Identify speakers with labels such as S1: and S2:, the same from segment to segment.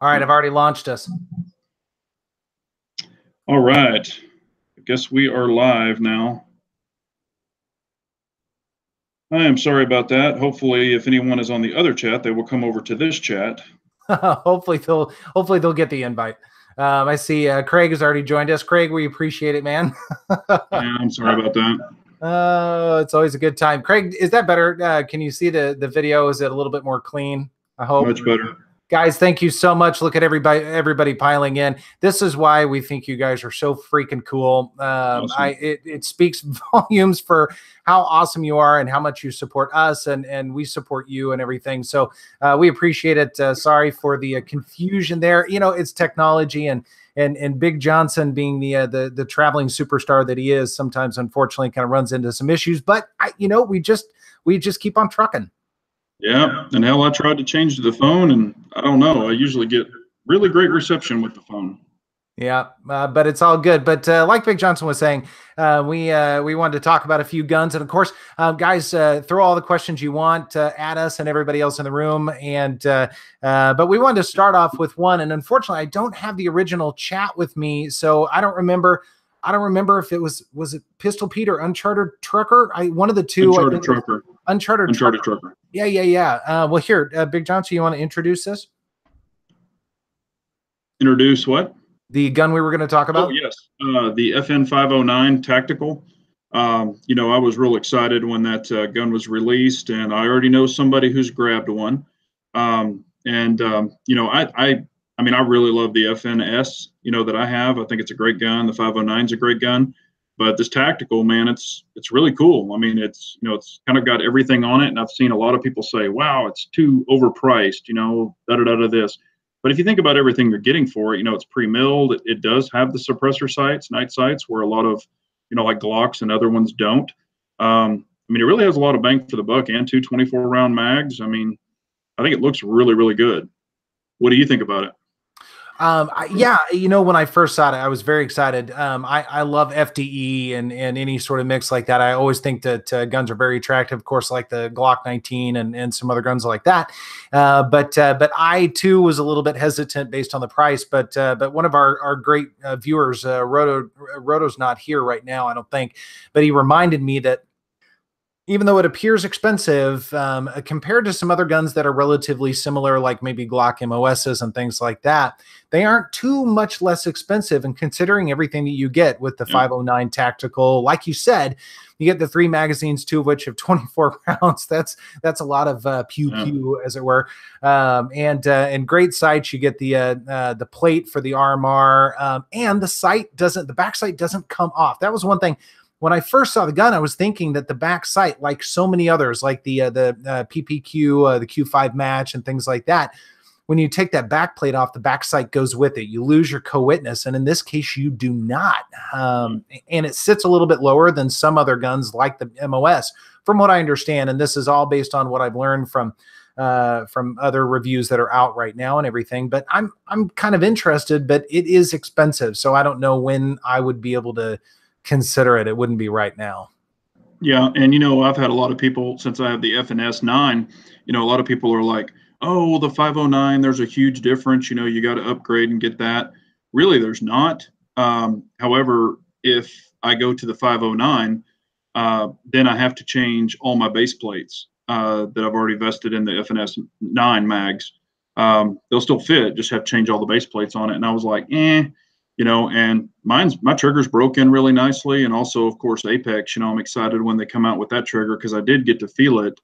S1: All right, I've already launched us.
S2: All right. I guess we are live now. I am sorry about that. Hopefully, if anyone is on the other chat, they will come over to this chat.
S1: hopefully they'll get the invite. I see Craig has already joined us. Craig, we appreciate it, man.
S2: Yeah, I'm sorry about that.
S1: It's always a good time. Craig, is that better? Can you see the video? Is it a little bit more clean? I hope.
S2: Much better.
S1: Guys, thank you so much. Look at everybody piling in. This is why we think you guys are so freaking cool. Awesome. It speaks volumes for how awesome you are and how much you support us, and we support you and everything. So we appreciate it. Sorry for the confusion there. You know, it's technology, and Big Johnson being the traveling superstar that he is, sometimes unfortunately kind of runs into some issues. But we just keep on trucking.
S2: Yeah, and hell, I tried to change to the phone, and I don't know. I usually get really great reception with the phone.
S1: Yeah, but it's all good. But like Big Johnson was saying, we wanted to talk about a few guns, and of course, guys, throw all the questions you want at us and everybody else in the room. And but we wanted to start off with one, and unfortunately, I don't have the original chat with me, so I don't remember if it was it Pistol Pete or Uncharted Trucker. One of the two.
S2: Uncharted Trucker.
S1: Uncharted Trucker. Yeah. Well, here, Big Johnson, you want to introduce this?
S2: Introduce what?
S1: The gun we were going to talk about?
S2: Oh, yes. The FN 509 Tactical. I was real excited when that gun was released, and I already know somebody who's grabbed one. I really love the FNS, that I have. I think it's a great gun. The 509 is a great gun. But this Tactical, man, it's really cool. I mean, it's kind of got everything on it. And I've seen a lot of people say, wow, it's too overpriced, this. But if you think about everything you're getting for it, it's pre-milled. It does have the suppressor sights, night sights, where a lot of, like Glocks and other ones don't. It really has a lot of bang for the buck, and 2 24-round mags. I think it looks really, really good. What do you think about it?
S1: When I first saw it, I was very excited. I love FDE and any sort of mix like that. I always think that guns are very attractive, of course, like the Glock 19 and some other guns like that. But I too was a little bit hesitant based on the price. But one of our great viewers, Roto's not here right now, I don't think, but he reminded me that even though it appears expensive, compared to some other guns that are relatively similar, like maybe Glock MOSs and things like that, they aren't too much less expensive. And considering everything that you get with the 509 Tactical, like you said, you get the 3 magazines, 2 of which have 24 rounds. That's a lot of pew, as it were. And great sights. You get the plate for the RMR, and the back sight doesn't come off. That was one thing. When I first saw the gun, I was thinking that the back sight, like so many others, like the PPQ, the Q5 match, and things like that, when you take that back plate off, the back sight goes with it. You lose your co-witness, and in this case, you do not. And it sits a little bit lower than some other guns, like the MOS, from what I understand. And this is all based on what I've learned from other reviews that are out right now and everything. But I'm kind of interested, but it is expensive, so I don't know when I would be able to consider it. It wouldn't be right now.
S2: Yeah, and I've had a lot of people, since I have the FNS 9, a lot of people are like, oh, the 509, there's a huge difference, you got to upgrade and get that. Really, there's not. However, if I go to the 509, then I have to change all my base plates that I've already vested in the FNS 9 mags. They'll still fit, just have to change all the base plates on it. And I was like, and my trigger's broken really nicely. And also, of course, Apex, I'm excited when they come out with that trigger, because I did get to feel it,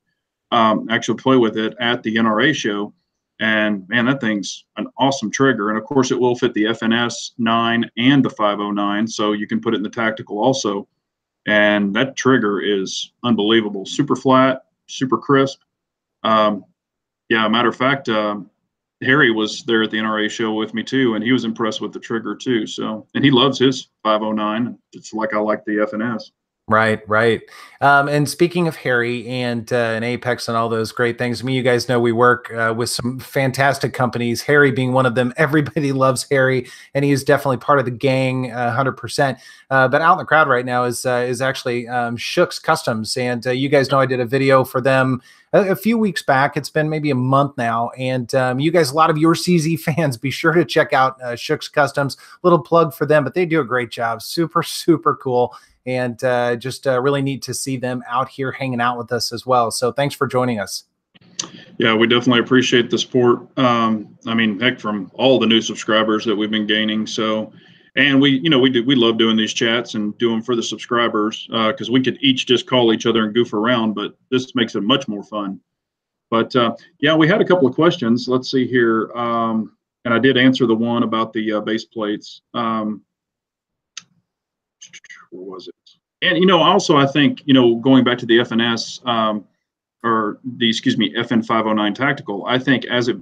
S2: actually play with it at the NRA show. And man, that thing's an awesome trigger. And of course, it will fit the FNS 9 and the 509. So you can put it in the Tactical also. And that trigger is unbelievable. Super flat, super crisp. Matter of fact, Harry was there at the NRA show with me too, and he was impressed with the trigger too. So, and he loves his 509. It's like I like the FNS.
S1: Right, right. And speaking of Harry and Apex and all those great things, I mean, you guys know we work with some fantastic companies. Harry being one of them. Everybody loves Harry, and he is definitely part of the gang, 100%. But out in the crowd right now is actually Shook's Customs, and you guys know I did a video for them a few weeks back. It's been maybe a month now, and you guys, a lot of your CZ fans, be sure to check out Shook's Customs. Little plug for them, but they do a great job. Super, super cool. And just really neat to see them out here hanging out with us as well. So thanks for joining us.
S2: Yeah, we definitely appreciate the support. I mean, heck, from all the new subscribers that we've been gaining. So, and we love doing these chats and do them for the subscribers because we could each just call each other and goof around, but this makes it much more fun. But yeah, we had a couple of questions. Let's see here. And I did answer the one about the base plates. Where was it? And also I think going back to the FNS or the FN 509 tactical, I think as it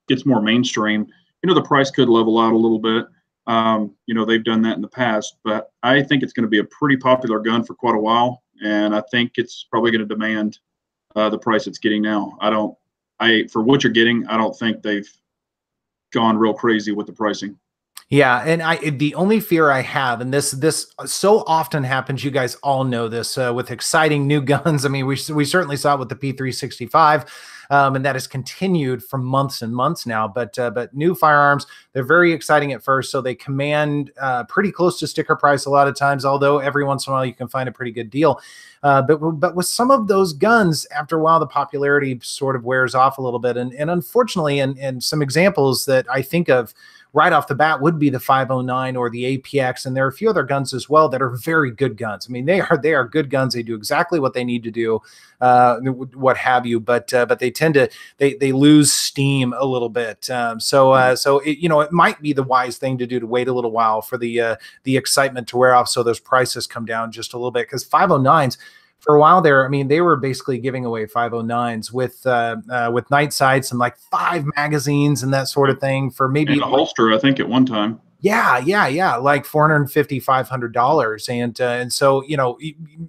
S2: gets more mainstream, the price could level out a little bit. They've done that in the past, but I think it's going to be a pretty popular gun for quite a while, and I think it's probably going to demand the price it's getting now. For what you're getting, I don't think they've gone real crazy with the pricing.
S1: Yeah, and the only fear I have, and this so often happens, you guys all know this with exciting new guns. I mean, we certainly saw it with the P365, and that has continued for months and months now. But new firearms, they're very exciting at first, so they command pretty close to sticker price a lot of times. Although every once in a while you can find a pretty good deal. But with some of those guns, after a while, the popularity sort of wears off a little bit, and unfortunately, and some examples that I think of right off the bat would be the 509 or the APX, and there are a few other guns as well that are very good guns. I mean, they are good guns. They do exactly what they need to do, what have you. But they tend to they lose steam a little bit. So it might be the wise thing to do to wait a little while for the excitement to wear off, so those prices come down just a little bit, because 509s. For a while there, I mean, they were basically giving away 509s with night sights and like 5 magazines and that sort of thing for maybe
S2: and a holster, I think, at one time.
S1: Yeah, like $450, $500, and so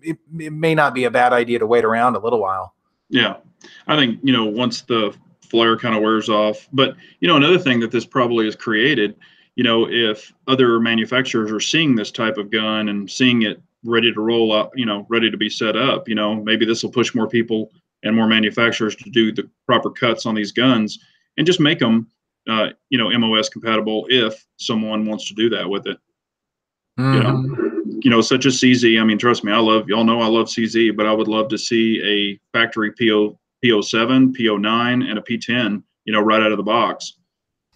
S1: it may not be a bad idea to wait around a little while.
S2: Yeah, I think once the flare kind of wears off, but another thing that this probably has created, if other manufacturers are seeing this type of gun and seeing it ready to roll up, ready to be set up, maybe this will push more people and more manufacturers to do the proper cuts on these guns and just make them, MOS compatible if someone wants to do that with it.
S1: Mm-hmm.
S2: Such as CZ. I mean, trust me, y'all know I love CZ, but I would love to see a factory P07, P09, and a P10, right out of the box.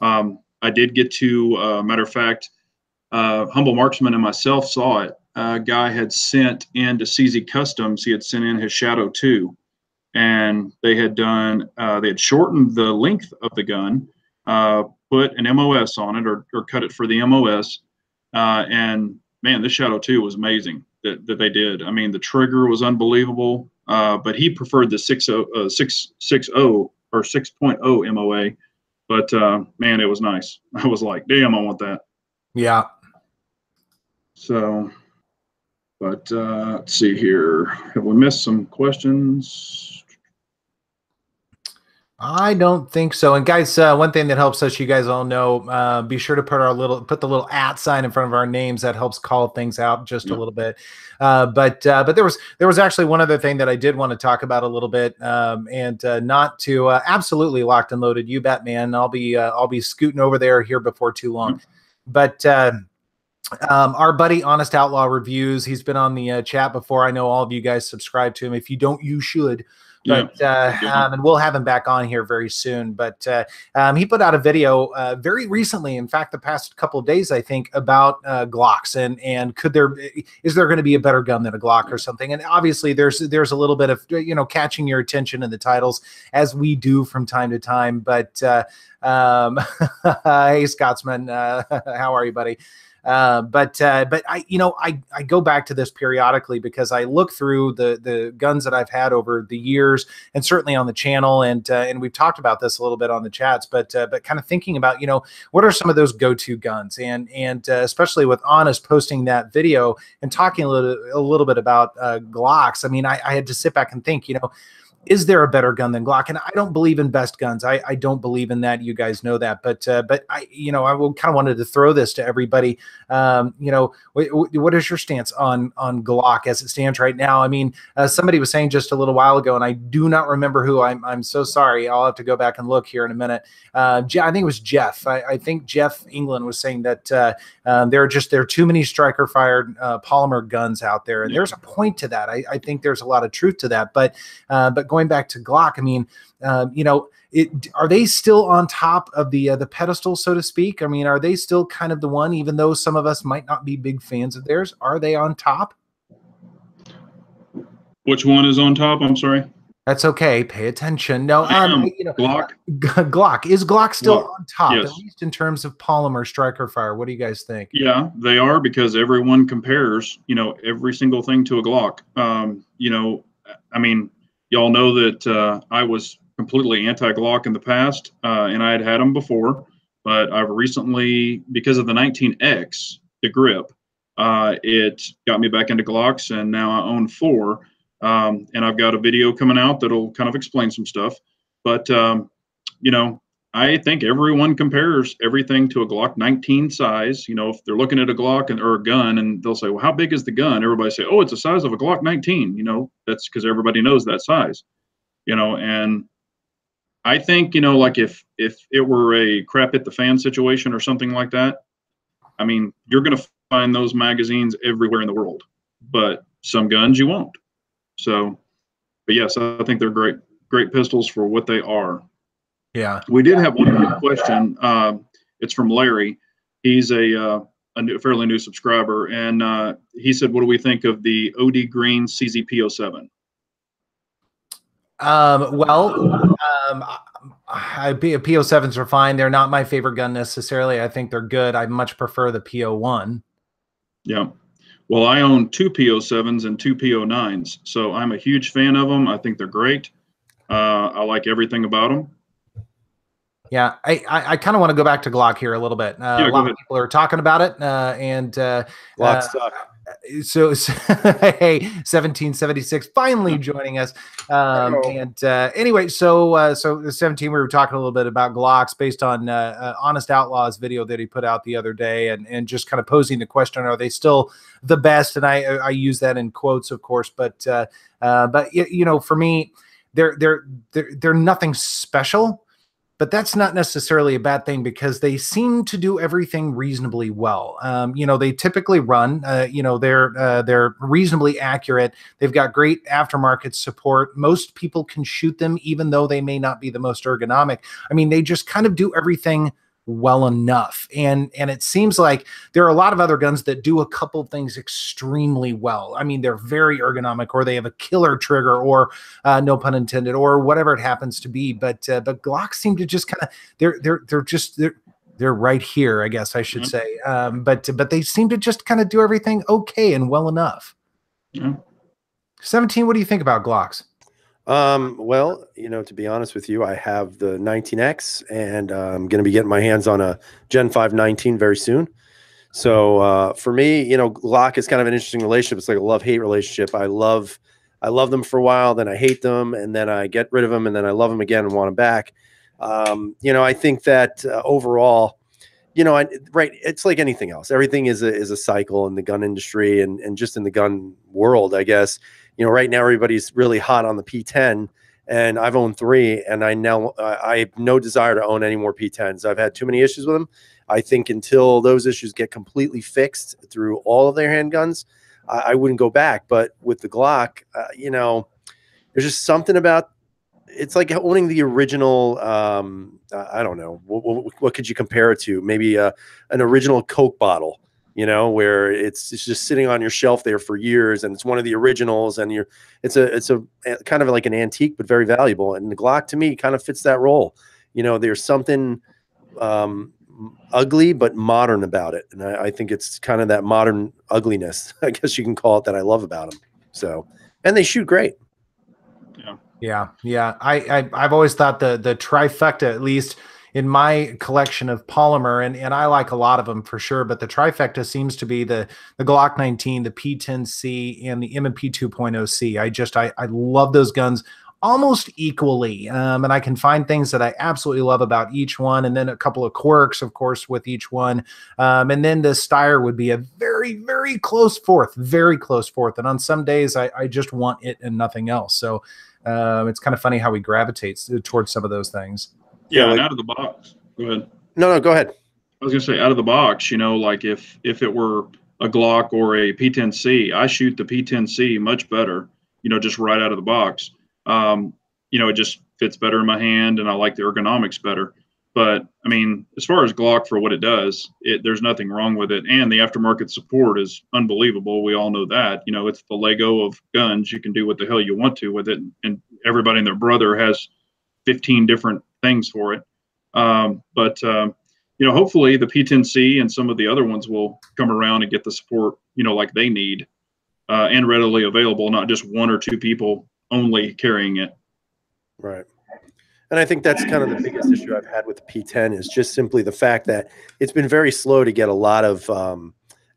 S2: I did get to, matter of fact, Humble Marksman and myself saw it. A guy had sent into CZ Customs, he had sent in his Shadow 2, and they had shortened the length of the gun, put an MOS on it or cut it for the MOS, and man, this Shadow 2 was amazing that they did. I mean, the trigger was unbelievable, but he preferred the 6.0 or 6.0 MOA, but man, it was nice. I was like, damn, I want that.
S1: Yeah.
S2: So, but let's see here. Have we missed some questions?
S1: I don't think so. And guys, one thing that helps us, you guys all know, be sure to put the little @ sign in front of our names. That helps call things out just a little bit. But there was actually one other thing that I did want to talk about a little bit, and not to absolutely locked and loaded. You bet, man. I'll be scooting over there here before too long. But our buddy Honest Outlaw Reviews, he's been on the chat before. I know all of you guys subscribe to him. If you don't, you should. But and we'll have him back on here very soon. But he put out a video very recently, in fact, the past couple of days, I think, about Glocks and is there going to be a better gun than a Glock or something? And obviously, there's a little bit of catching your attention in the titles, as we do from time to time. But hey, Scotsman, how are you, buddy? But I go back to this periodically because I look through the guns that I've had over the years, and certainly on the channel, and we've talked about this a little bit on the chats, but kind of thinking about, what are some of those go-to guns, and especially with Honest posting that video and talking a little bit about Glocks. I mean, I had to sit back and think, is there a better gun than Glock? And I don't believe in best guns. I don't believe in that. You guys know that. But I will kind of wanted to throw this to everybody. What is your stance on Glock as it stands right now? I mean, somebody was saying just a little while ago, and I do not remember who. I'm so sorry. I'll have to go back and look here in a minute. I think it was Jeff. I think Jeff England was saying that there are too many striker fired polymer guns out there, and there's a point to that. I think there's a lot of truth to that. But going back to Glock, I mean, are they still on top of the pedestal, so to speak? I mean, are they still kind of the one, even though some of us might not be big fans of theirs? Are they on top?
S2: Which one is on top? I'm sorry.
S1: That's okay. Pay attention. No,
S2: Glock.
S1: Glock. Is Glock still on top,
S2: yes,
S1: at least in terms of polymer striker fire? What do you guys think?
S2: Yeah, they are, because everyone compares, every single thing to a Glock. I mean, y'all know that I was completely anti-Glock in the past, and I had them before, but I've recently, because of the 19X, the grip, it got me back into Glocks, and now I own 4. And I've got a video coming out that'll kind of explain some stuff. But, I think everyone compares everything to a Glock 19 size. If they're looking at a Glock or a gun, and they'll say, well, how big is the gun? Everybody say, oh, it's the size of a Glock 19. That's because everybody knows that size. And I think, like if it were a crap hit the fan situation or something like that, I mean, you're going to find those magazines everywhere in the world. But some guns you won't. So, but yes, I think they're great pistols for what they are.
S1: Yeah.
S2: We did have one quick question. It's from Larry. He's a fairly new subscriber, and he said, "What do we think of the OD Green CZP-07?"
S1: P07s are fine. They're not my favorite gun necessarily. I think they're good. I much prefer the P01.
S2: Yeah. Well, I own 2 P07s and 2 P09s, so I'm a huge fan of them. I think they're great. I like everything about them.
S1: Yeah, I kind of want to go back to Glock here a little bit. A lot of people are talking about it, and
S3: Glock suck.
S1: So hey, 1776 finally joining us. Anyway, so 17, we were talking a little bit about Glocks based on Honest Outlaw's video that he put out the other day, and just kind of posing the question, are they still the best? And I use that in quotes, of course, but for me, they're nothing special. But that's not necessarily a bad thing, because they seem to do everything reasonably well. They typically run. They're reasonably accurate. They've got great aftermarket support. Most people can shoot them, even though they may not be the most ergonomic. I mean, they just kind of do everything well enough. And it seems like there are a lot of other guns that do a couple things extremely well. I mean, they're very ergonomic, or they have a killer trigger, or no pun intended, or whatever it happens to be. But Glocks seem to just kind of, they're right here, I guess I should say. But they seem to just kind of do everything okay and well enough. Yeah. 17, what do you think about Glocks?
S3: Well, to be honest with you, I have the 19X, and I'm going to be getting my hands on a Gen 5 19 very soon. So, for me, Glock is kind of an interesting relationship. It's like a love-hate relationship. I love them for a while, then I hate them, and then I get rid of them, and then I love them again and want them back. I think that overall, right, it's like anything else. Everything is a cycle in the gun industry, and just in the gun world, I guess. Right now everybody's really hot on the P10, and I've owned 3, and I have no desire to own any more P10s. I've had too many issues with them. I think until those issues get completely fixed through all of their handguns, I wouldn't go back. But with the Glock, there's just something about, it's like owning the original. I don't know, what could you compare it to? Maybe an original Coke bottle. Where it's just sitting on your shelf there for years, and it's one of the originals, and it's a kind of like an antique, but very valuable. And the Glock, to me, kind of fits that role. There's something ugly but modern about it, and I think it's kind of that modern ugliness, I guess you can call it, that I love about them. So, and they shoot great.
S1: Yeah. I've always thought the trifecta, at least in my collection of polymer, and I like a lot of them for sure, but the trifecta seems to be the Glock 19, the P10C, and the M&P 2.0C. I love those guns almost equally. And I can find things that I absolutely love about each one, and then a couple of quirks, of course, with each one. And then the Steyr would be a very, very close fourth, very close fourth. And on some days, I just want it and nothing else. So it's kind of funny how we gravitate towards some of those things.
S2: Yeah, like, and out of the box. Go ahead.
S3: No, go ahead.
S2: I was going to say, out of the box, you know, like if it were a Glock or a P10C, I shoot the P10C much better, you know, just right out of the box. You know, it just fits better in my hand, and I like the ergonomics better. But I mean, as far as Glock for what it does, there's nothing wrong with it. And the aftermarket support is unbelievable. We all know that. You know, it's the Lego of guns. You can do what the hell you want to with it. And everybody and their brother has 15 different things for it. You know, hopefully the P10C and some of the other ones will come around and get the support, you know, like they need, and readily available, not just one or two people only carrying it.
S3: Right. And I think that's kind of the biggest issue I've had with the P10 is just simply the fact that it's been very slow to get a lot of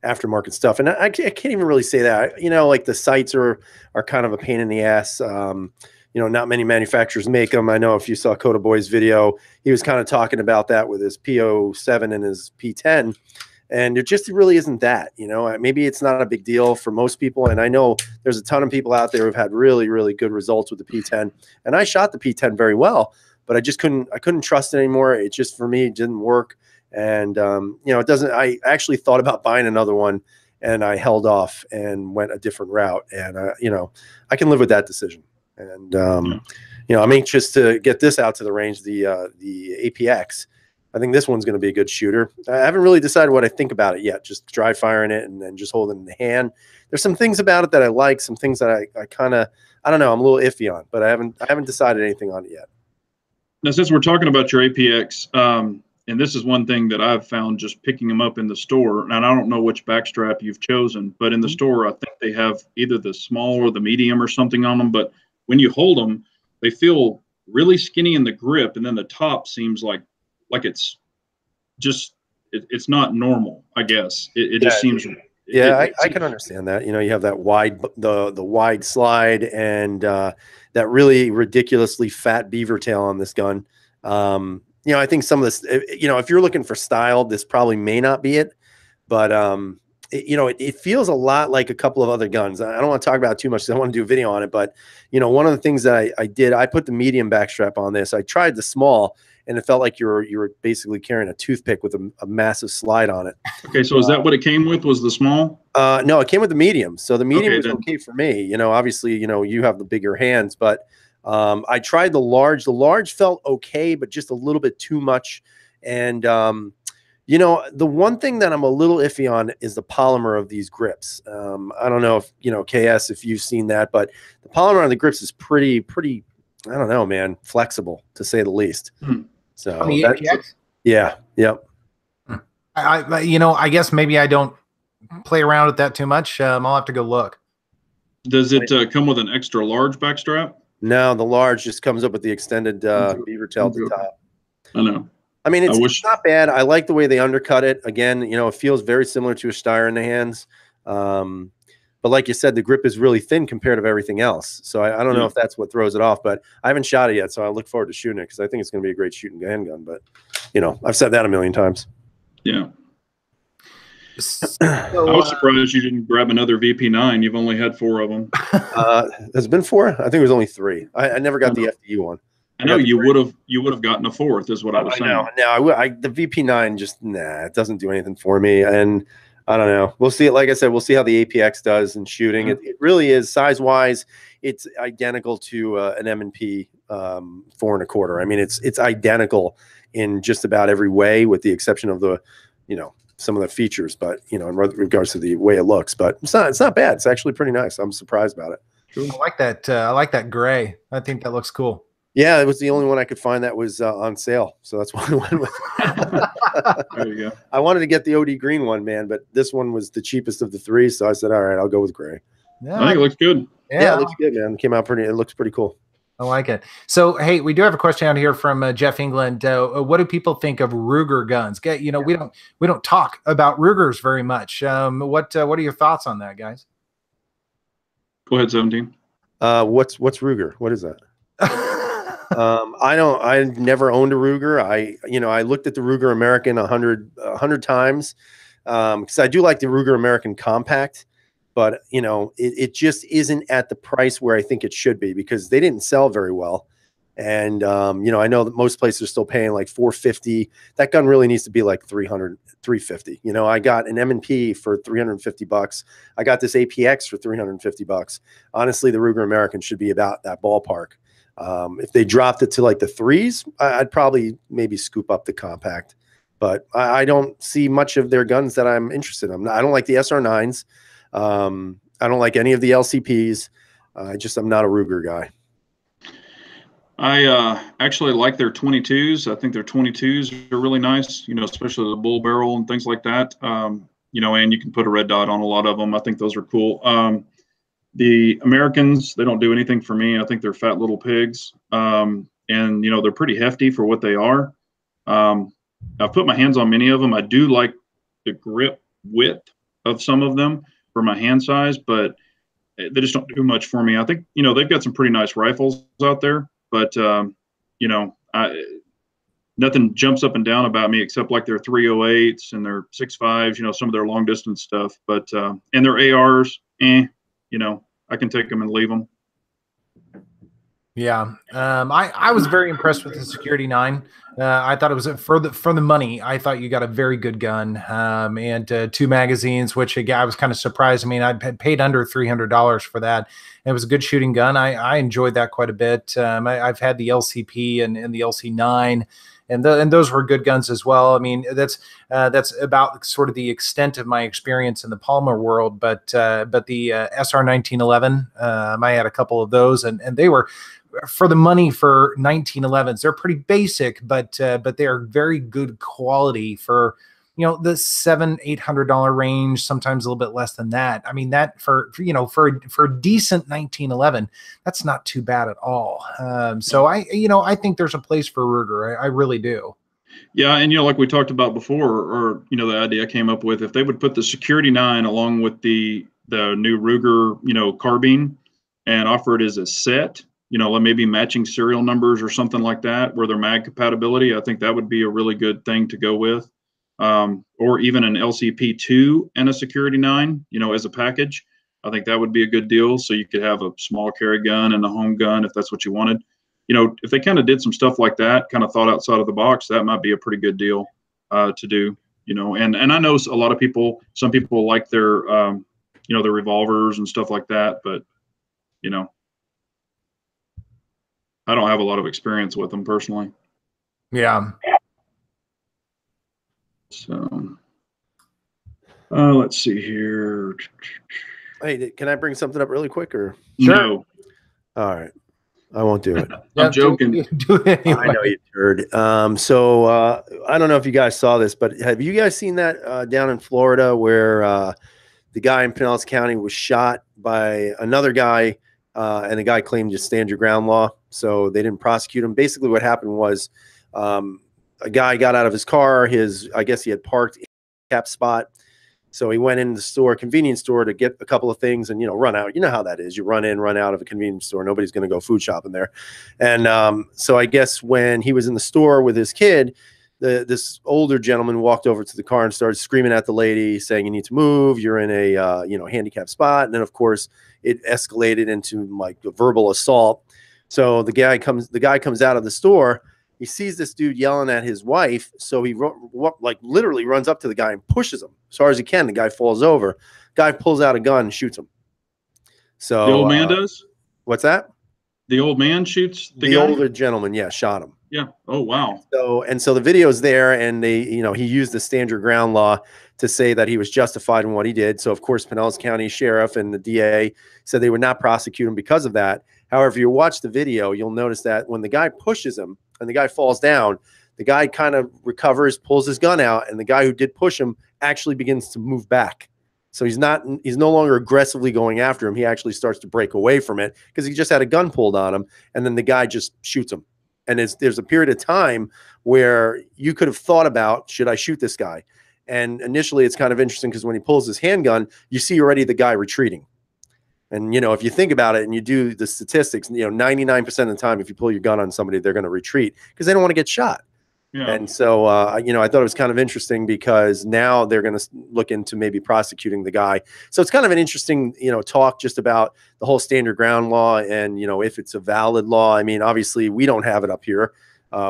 S3: aftermarket stuff. And I can't even really say that. You know, like the sights are kind of a pain in the ass. You know, not many manufacturers make them. I know if you saw Coda Boy's video, he was kind of talking about that with his P07 and his P10. And it just really isn't that, you know, maybe it's not a big deal for most people. And I know there's a ton of people out there who've had really, really good results with the P10. And I shot the P10 very well, but I couldn't trust it anymore. It just, for me, it didn't work. And, you know, I actually thought about buying another one, and I held off and went a different route. And, you know, I can live with that decision. And, you know, I'm anxious to get this out to the range, the APX. I think this one's going to be a good shooter. I haven't really decided what I think about it yet. Just dry firing it and then just holding it in the hand. There's some things about it that I like, some things that I kind of, I don't know, I'm a little iffy on, but I haven't decided anything on it yet.
S2: Now, since we're talking about your APX, and this is one thing that I've found just picking them up in the store, and I don't know which backstrap you've chosen, but in the store, I think they have either the small or the medium or something on them. But when you hold them, they feel really skinny in the grip, and then the top seems like it's just it's not normal, I guess. It just seems.
S3: Yeah, I can understand that. You know, you have that wide the wide slide and that really ridiculously fat beaver tail on this gun. You know, I think some of this, you know, if you're looking for style, this probably may not be it, but you know, it feels a lot like a couple of other guns. I don't want to talk about it too much because I want to do a video on it, but you know, one of the things that I did, I put the medium backstrap on this. I tried the small, and it felt like you were basically carrying a toothpick with a massive slide on it.
S2: Okay, so is that what it came with? Was the small?
S3: No, it came with the medium. So the medium was okay for me. You know, obviously, you know, you have the bigger hands, but I tried the large. The large felt okay, but just a little bit too much. And you know, the one thing that I'm a little iffy on is the polymer of these grips. I don't know if, you know, KS, if you've seen that, but the polymer on the grips is pretty, I don't know, man, flexible to say the least. So
S1: on the APX?
S3: Yeah. Yep.
S1: I you know, I guess maybe I don't play around with that too much. I'll have to go look.
S2: Does it come with an extra large backstrap?
S3: No, the large just comes up with the extended beaver tail at the top.
S2: I know.
S3: I mean, it's not bad. I like the way they undercut it. Again, you know, it feels very similar to a Steyr in the hands. But like you said, the grip is really thin compared to everything else. So I don't know if that's what throws it off, but I haven't shot it yet. So I look forward to shooting it because I think it's going to be a great shooting handgun. But, you know, I've said that a million times.
S2: Yeah. So, I was surprised you didn't grab another VP9. You've only had 4 of them.
S3: Has it been 4? I think it was only 3. I never got the FDU one.
S2: I know you would have gotten a 4th is what I was saying.
S3: No, the VP9 just, it doesn't do anything for me. And I don't know. We'll see it. Like I said, we'll see how the APX does in shooting. It really is size-wise. It's identical to an M&P 4 1/4. I mean, it's identical in just about every way, with the exception of the, you know, some of the features. But you know, in regards to the way it looks, but it's not bad. It's actually pretty nice. I'm surprised about it.
S1: I like that. I like that gray. I think that looks cool.
S3: Yeah, it was the only one I could find that was on sale, so that's why I went with it.
S2: There you go.
S3: I wanted to get the OD green one, man, but this one was the cheapest of the three, so I said, all right, I'll go with gray.
S1: Yeah,
S2: I think it looks good.
S3: Yeah, it looks good, man. It came out pretty. It looks pretty cool.
S1: I like it. So, hey, we do have a question out here from Jeff England. What do people think of Ruger guns? We don't talk about Rugers very much. What are your thoughts on that, guys?
S2: Go ahead, 17.
S3: What's Ruger? What is that? I never owned a Ruger. I looked at the Ruger American 100 times because I do like the Ruger American Compact, but it just isn't at the price where I think it should be because they didn't sell very well. And I know that most places are still paying like $450. That gun really needs to be like $300, $350. I got an M&P for $350. I got this APX for $350. Honestly, the Ruger American should be about that ballpark. If they dropped it to like the threes, I'd probably maybe scoop up the Compact. But I don't see much of their guns that I'm interested in. I don't like the SR9s. I don't like any of the LCPs. I'm not a Ruger guy.
S2: I actually like their 22s. I think their 22s are really nice, especially the bull barrel and things like that. And you can put a red dot on a lot of them. I think those are cool. The Americans, they don't do anything for me. I think they're fat little pigs. And they're pretty hefty for what they are. I've put my hands on many of them. I do like the grip width of some of them for my hand size, but they just don't do much for me. I think, they've got some pretty nice rifles out there. But, nothing jumps up and down about me except like their 308s and their 6.5s, some of their long distance stuff. But, and their ARs, I can take them and leave them.
S1: Yeah. I was very impressed with the Security 9. I thought it was for the money. I thought you got a very good gun and 2 magazines, which again, I was kind of surprised. I mean, I had paid under $300 for that. It was a good shooting gun. I enjoyed that quite a bit. I've had the LCP and the LC9. And those were good guns as well. I mean, that's about sort of the extent of my experience in the Palmer world. But the SR 1911, I had a couple of those, and they were for the money for 1911s. They're pretty basic, but they are very good quality for the $700-800 range, sometimes a little bit less than that. I mean, that for a decent 1911, that's not too bad at all. So I think there's a place for Ruger. I really do.
S2: Yeah, and like we talked about before, or the idea I came up with, if they would put the Security 9 along with the new Ruger carbine and offer it as a set, maybe matching serial numbers or something like that, where they're mag compatibility, I think that would be a really good thing to go with. Or even an LCP2 and a Security 9, as a package. I think that would be a good deal. So you could have a small carry gun and a home gun if that's what you wanted. If they kind of did some stuff like that, kind of thought outside of the box, that might be a pretty good deal to do. And I know a lot of people, some people like their, their revolvers and stuff like that, but I don't have a lot of experience with them personally.
S1: Yeah.
S2: So, let's see here.
S3: Hey, can I bring something up really quick or?
S1: Sure.
S2: No.
S3: All right. I won't do it.
S2: I'm joking.
S1: Do it anyway.
S3: I know you turd. So I don't know if you guys saw this, but have you guys seen that down in Florida where the guy in Pinellas County was shot by another guy and the guy claimed just stand your ground law. So they didn't prosecute him. Basically what happened was a guy got out of his car. I guess he had parked in a cap spot. So he went in the store, convenience store, to get a couple of things and, run out. You know how that is. You run in, run out of a convenience store. Nobody's going to go food shopping there. And so I guess when he was in the store with his kid, this older gentleman walked over to the car and started screaming at the lady, saying, you need to move. You're in a, handicapped spot. And then, of course, it escalated into like a verbal assault. So the guy comes out of the store. He sees this dude yelling at his wife, so he literally runs up to the guy and pushes him as hard as he can. The guy falls over. Guy pulls out a gun and shoots him. So
S2: the old man does?
S3: What's that?
S2: The old man shoots the
S3: The
S2: guy?
S3: older gentleman, yeah, shot him.
S2: Yeah. Oh, wow.
S3: So the video's there, and he used the stand your ground law to say that he was justified in what he did. So of course, Pinellas County Sheriff and the DA said they would not prosecute him because of that. However, if you watch the video, you'll notice that when the guy pushes him and the guy falls down, the guy kind of recovers, pulls his gun out, and the guy who did push him actually begins to move back. So he's no longer aggressively going after him. He actually starts to break away from it because he just had a gun pulled on him, and then the guy just shoots him. And there's a period of time where you could have thought about, should I shoot this guy? And initially it's kind of interesting because when he pulls his handgun, you see already the guy retreating. And, if you think about it and you do the statistics, 99% of the time, if you pull your gun on somebody, they're going to retreat because they don't want to get shot.
S2: Yeah.
S3: And so, I thought it was kind of interesting because now they're going to look into maybe prosecuting the guy. So it's kind of an interesting, talk just about the whole stand your ground law and, if it's a valid law. I mean, obviously we don't have it up here.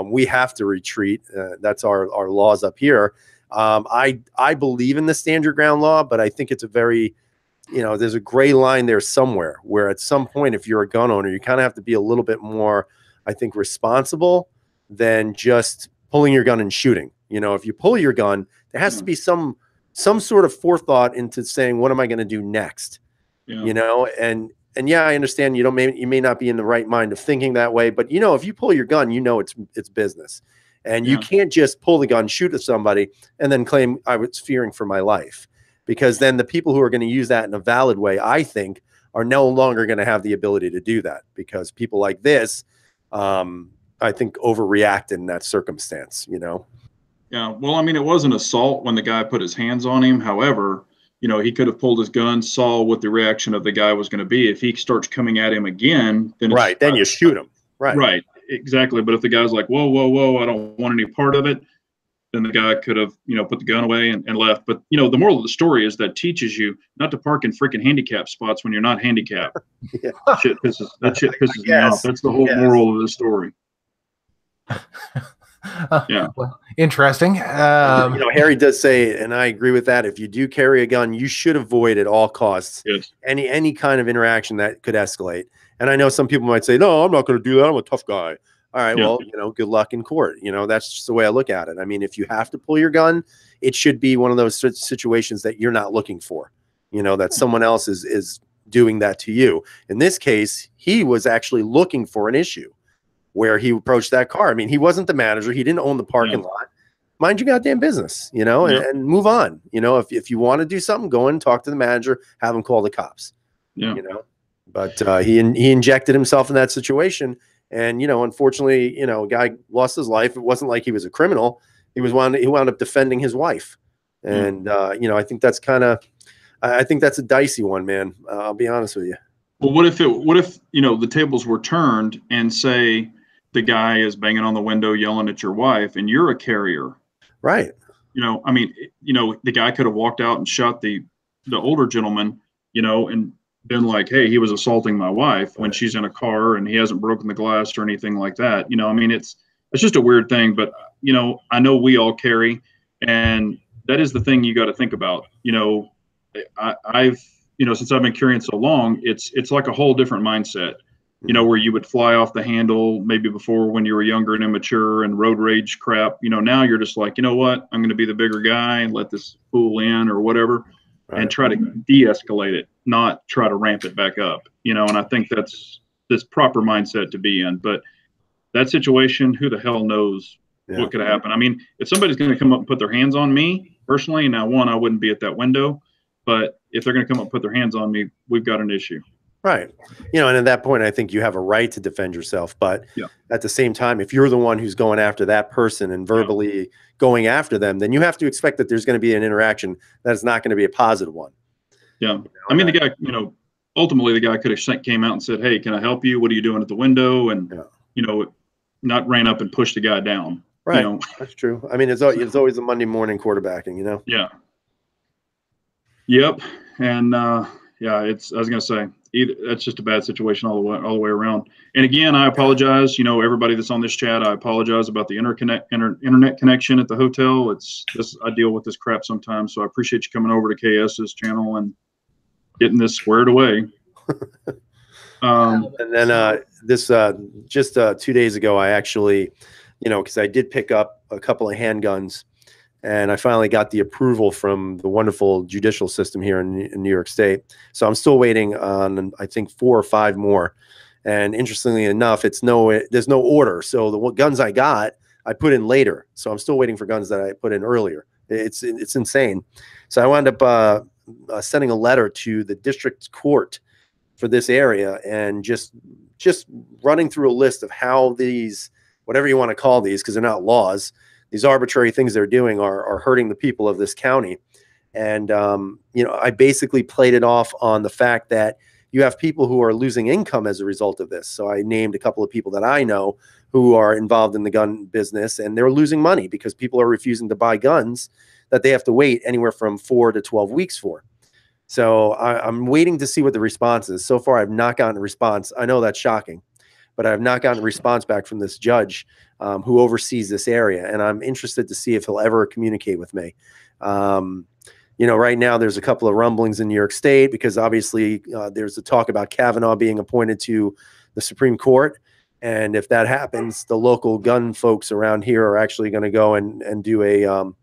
S3: We have to retreat. That's our laws up here. I believe in the stand your ground law, but I think it's a very, there's a gray line there somewhere where at some point, if you're a gun owner, you kind of have to be a little bit more, I think, responsible than just pulling your gun and shooting. If you pull your gun, there has to be some sort of forethought into saying, what am I going to do next?
S2: Yeah.
S3: And yeah, I understand you may not be in the right mind of thinking that way, but if you pull your gun, it's business. And you can't just pull the gun, shoot at somebody, and then claim I was fearing for my life, because then the people who are going to use that in a valid way, I think, are no longer going to have the ability to do that, because people like this, I think, overreact in that circumstance,
S2: Yeah. Well, I mean, it was an assault when the guy put his hands on him. However, he could have pulled his gun, saw what the reaction of the guy was going to be. If he starts coming at him again, then
S3: right, then you shoot him.
S2: Right. Exactly. But if the guy's like, whoa, whoa, whoa, I don't want any part of it, then the guy could have, put the gun away and left. But, the moral of the story is that teaches you not to park in freaking handicap spots when you're not handicapped.
S3: Yeah.
S2: That shit pisses me off. That's the whole moral of the story. Yeah.
S1: Well, interesting.
S3: Harry does say, and I agree with that, if you do carry a gun, you should avoid at all costs any kind of interaction that could escalate. And I know some people might say, no, I'm not going to do that. I'm a tough guy. All right, well, good luck in court. That's just the way I look at it. I mean, if you have to pull your gun, it should be one of those situations that you're not looking for, that someone else is doing that to you. In this case, he was actually looking for an issue where he approached that car. I mean, he wasn't the manager. He didn't own the parking lot. Mind your goddamn business, and move on. If you want to do something, go in, talk to the manager, have him call the cops.
S2: Yeah.
S3: But he injected himself in that situation. And, unfortunately, a guy lost his life. It wasn't like he was a criminal. He wound up defending his wife. And, I think that's I think that's a dicey one, man. I'll be honest with you.
S2: Well, what if the tables were turned and say the guy is banging on the window, yelling at your wife, and you're a carrier?
S3: Right.
S2: The guy could have walked out and shot the older gentleman, and been like, hey, he was assaulting my wife when she's in a car and he hasn't broken the glass or anything like that. It's just a weird thing, but I know we all carry, and that is the thing you got to think about. I've since I've been carrying so long, it's like a whole different mindset, where you would fly off the handle maybe before when you were younger and immature and road rage crap. Now you're just like, what, I'm going to be the bigger guy and let this fool in or whatever. Right. And try to de-escalate it, not try to ramp it back up, and I think that's this proper mindset to be in. But that situation, who the hell knows what could have happened? I mean, if somebody's going to come up and put their hands on me personally, now one, I wouldn't be at that window, but if they're going to come up and put their hands on me, we've got an issue.
S3: Right. And at that point, I think you have a right to defend yourself. But at the same time, if you're the one who's going after that person and verbally going after them, then you have to expect that there's going to be an interaction that is not going to be a positive one.
S2: Yeah. I mean, the guy, ultimately the guy could have came out and said, hey, can I help you? What are you doing at the window? And, not ran up and pushed the guy down.
S3: Right. That's true. I mean, it's always a Monday morning quarterbacking,
S2: Yeah. Yep. And, I was going to say, that's just a bad situation all the way around. And again, I apologize. Everybody that's on this chat, I apologize about the internet connection at the hotel. I deal with this crap sometimes, so I appreciate you coming over to KS's channel and getting this squared away.
S3: And then this just 2 days ago, I actually, because I did pick up a couple of handguns, and I finally got the approval from the wonderful judicial system here in New York State. So I'm still waiting on, I think, 4 or 5 more. And interestingly enough, there's no order. So the guns I got, I put in later. So I'm still waiting for guns that I put in earlier. It's insane. So I wound up sending a letter to the district court for this area, and just running through a list of how these, whatever you want to call these, because they're not laws, these arbitrary things they're doing are hurting the people of this county. And I basically played it off on the fact that you have people who are losing income as a result of this. So I named a couple of people that I know who are involved in the gun business, and they're losing money because people are refusing to buy guns that they have to wait anywhere from 4 to 12 weeks for. So I'm waiting to see what the response is. So far, I've not gotten a response. I know that's shocking, but I've not gotten a response back from this judge who oversees this area. And I'm interested to see if he'll ever communicate with me. Right now there's a couple of rumblings in New York State, because obviously there's a talk about Kavanaugh being appointed to the Supreme Court. And if that happens, the local gun folks around here are actually going to go and do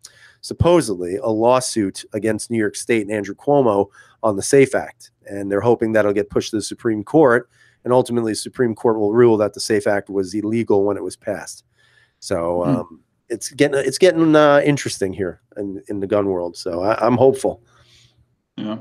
S3: supposedly a lawsuit against New York State and Andrew Cuomo on the SAFE Act. And they're hoping that'll get pushed to the Supreme Court. And ultimately, the Supreme Court will rule that the SAFE Act was illegal when it was passed. So it's getting interesting here in the gun world. So I'm hopeful.
S2: Yeah.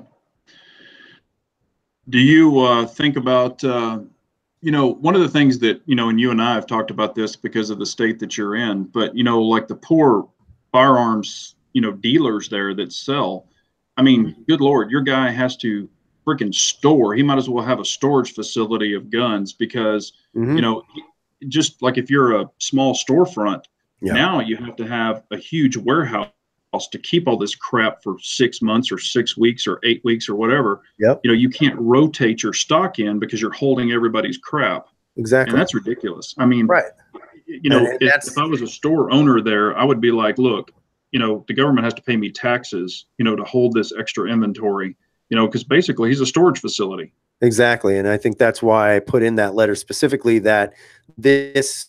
S2: Do you think about, one of the things that, and you and I have talked about this because of the state that you're in, but, like the poor firearms, dealers there that sell, I mean, good Lord, your guy has to freaking store. He might as well have a storage facility of guns, because, just like if you're a small storefront, now you have to have a huge warehouse to keep all this crap for 6 months or 6 weeks or 8 weeks or whatever.
S3: Yep.
S2: You can't rotate your stock in because you're holding everybody's crap.
S3: Exactly.
S2: And that's ridiculous. I mean,
S3: right.
S2: If I was a store owner there, I would be like, look, the government has to pay me taxes, to hold this extra inventory, because basically he's a storage facility.
S3: Exactly. And I think that's why I put in that letter specifically that this,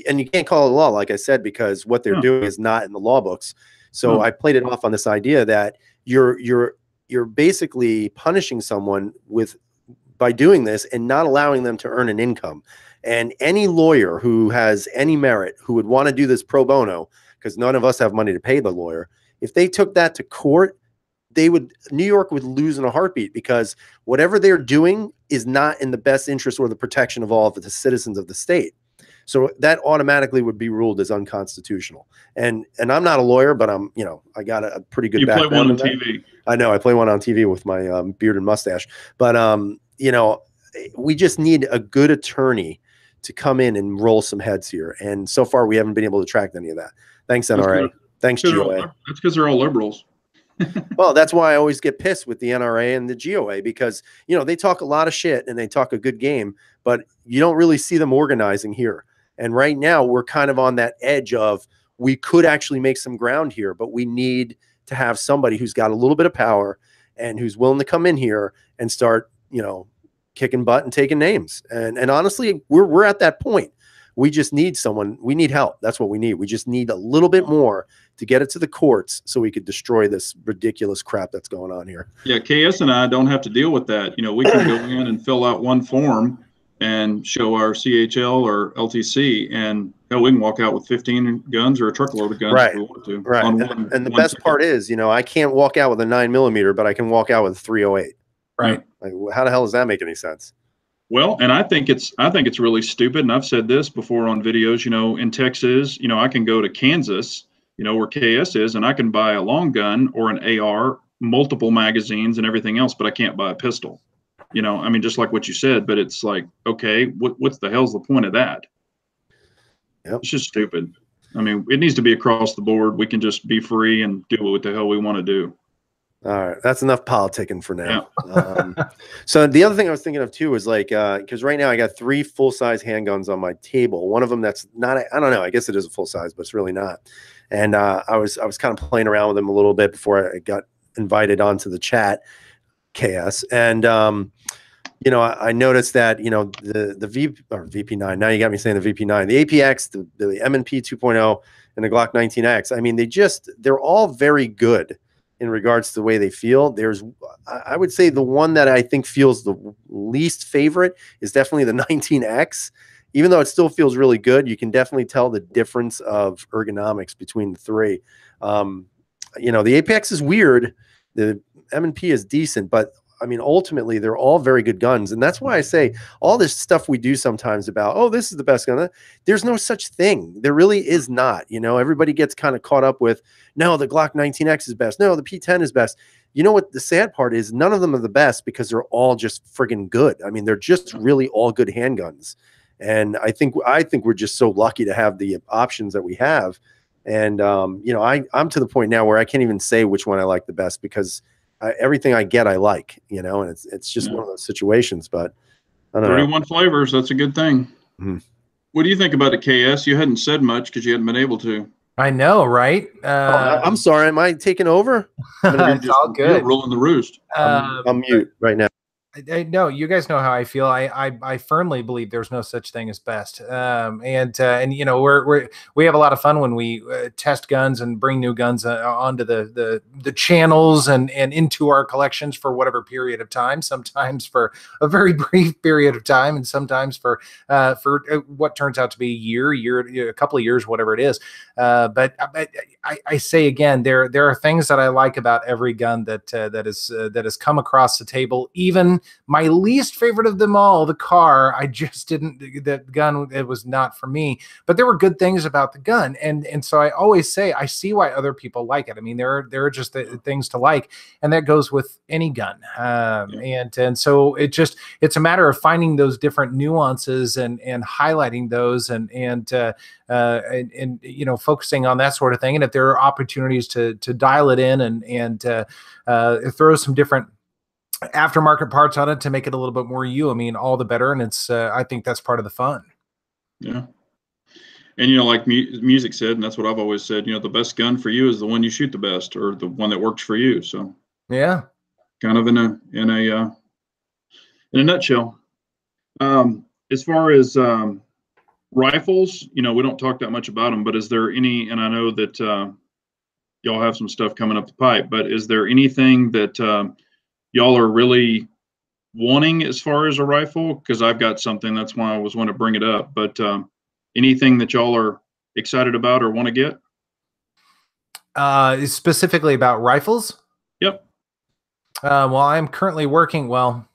S3: and you can't call it law, like I said, because what they're doing is not in the law books. So I played it off on this idea that you're basically punishing someone by doing this and not allowing them to earn an income. And any lawyer who has any merit, who would want to do this pro bono, because none of us have money to pay the lawyer, if they took that to court, New York would lose in a heartbeat, because whatever they're doing is not in the best interest or the protection of all of the citizens of the state. So that automatically would be ruled as unconstitutional. And I'm not a lawyer, but I got a pretty good background.
S2: You play one on TV.
S3: I know, I play one on TV with my beard and mustache. But we just need a good attorney to come in and roll some heads here. And so far, we haven't been able to track any of that. Thanks, NRA. Thanks, GOA.
S2: That's because they're all liberals.
S3: Well, that's why I always get pissed with the NRA and the GOA, because, they talk a lot of shit and they talk a good game, but you don't really see them organizing here. And right now we're kind of on that edge of, we could actually make some ground here, but we need to have somebody who's got a little bit of power and who's willing to come in here and start, kicking butt and taking names. And honestly, we're at that point. We just need someone. We need help. That's what we need. We just need a little bit more to get it to the courts so we could destroy this ridiculous crap that's going on here.
S2: Yeah, KS and I don't have to deal with that. We can go in and fill out one form and show our CHL or LTC, and we can walk out with 15 guns or a truckload of guns if we want to.
S3: Right. And the best part is, I can't walk out with a 9mm, but I can walk out with a 308.
S1: Right.
S3: Like, how the hell does that make any sense?
S2: Well, and I think it's really stupid. And I've said this before on videos, in Texas, I can go to Kansas, where KS is, and I can buy a long gun or an AR, multiple magazines and everything else, but I can't buy a pistol. Just like what you said, but it's like, okay, what's the hell's the point of that? Yep. It's just stupid. It needs to be across the board. We can just be free and do what the hell we want to do.
S3: All right, that's enough politicking for now. Yeah. So the other thing I was thinking of too was like, because right now I got 3 full-size handguns on my table. One of them that's not, I don't know, I guess it is a full size, but it's really not. And I was kind of playing around with them a little bit before I got invited onto the chat, KS. And you know, I noticed that, you know, the VP9, now you got me saying the VP9, the APX, the M&P 2.0 and the Glock 19X. I mean, they're all very good in regards to the way they feel. I would say the one that I think feels the least favorite is definitely the 19X. Even though it still feels really good, you can definitely tell the difference of ergonomics between the three. You know, the Apex is weird. The M&P is decent, but I mean, ultimately, they're all very good guns. And that's why I say all this stuff we do sometimes about, oh, this is the best gun. There's no such thing. There really is not. You know, everybody gets kind of caught up with, no, the Glock 19X is best. No, the P10 is best. You know what the sad part is? None of them are the best because they're all just friggin' good. I mean, they're just really all good handguns. And I think we're just so lucky to have the options that we have. And, you know, I'm to the point now where I can't even say which one I like the best because everything I get, I like, you know, and it's just one of those situations, but I don't
S2: 31 flavors. That's a good thing.
S3: Mm-hmm.
S2: What do you think about the KS? You hadn't said much because you hadn't been able to.
S1: I know, right?
S3: I'm sorry. Am I taking over?
S1: It's all good.
S2: You're rolling the roost.
S3: I'm mute right now.
S1: No, you guys know how I feel. I firmly believe there's no such thing as best. And you know, we have a lot of fun when we test guns and bring new guns onto the channels and into our collections for whatever period of time. Sometimes for a very brief period of time, and sometimes for what turns out to be a couple of years, whatever it is. But I say again, there are things that I like about every gun that has come across the table. Even my least favorite of them all, the car, I just didn't. That gun, it was not for me. But there were good things about the gun, and so I always say I see why other people like it. I mean, there are just things to like, and that goes with any gun. And so it's a matter of finding those different nuances and highlighting those and you know, focusing on that sort of thing. And if there are opportunities to dial it in and throw some different aftermarket parts on it to make it a little bit more I mean, all the better. And it's I think that's part of the fun.
S2: Yeah. And, you know, like music said, and that's what I've always said, you know, the best gun for you is the one you shoot the best, or the one that works for you. So
S1: yeah,
S2: kind of in a nutshell. As far as rifles, you know, we don't talk that much about them, but is there any, and I know that y'all have some stuff coming up the pipe, but is there anything that y'all are really wanting as far as a rifle? Because I've got something, that's why I was wanting to bring it up, but anything that y'all are excited about or want to get?
S1: Specifically about rifles?
S2: Yep.
S1: Well, I'm currently working,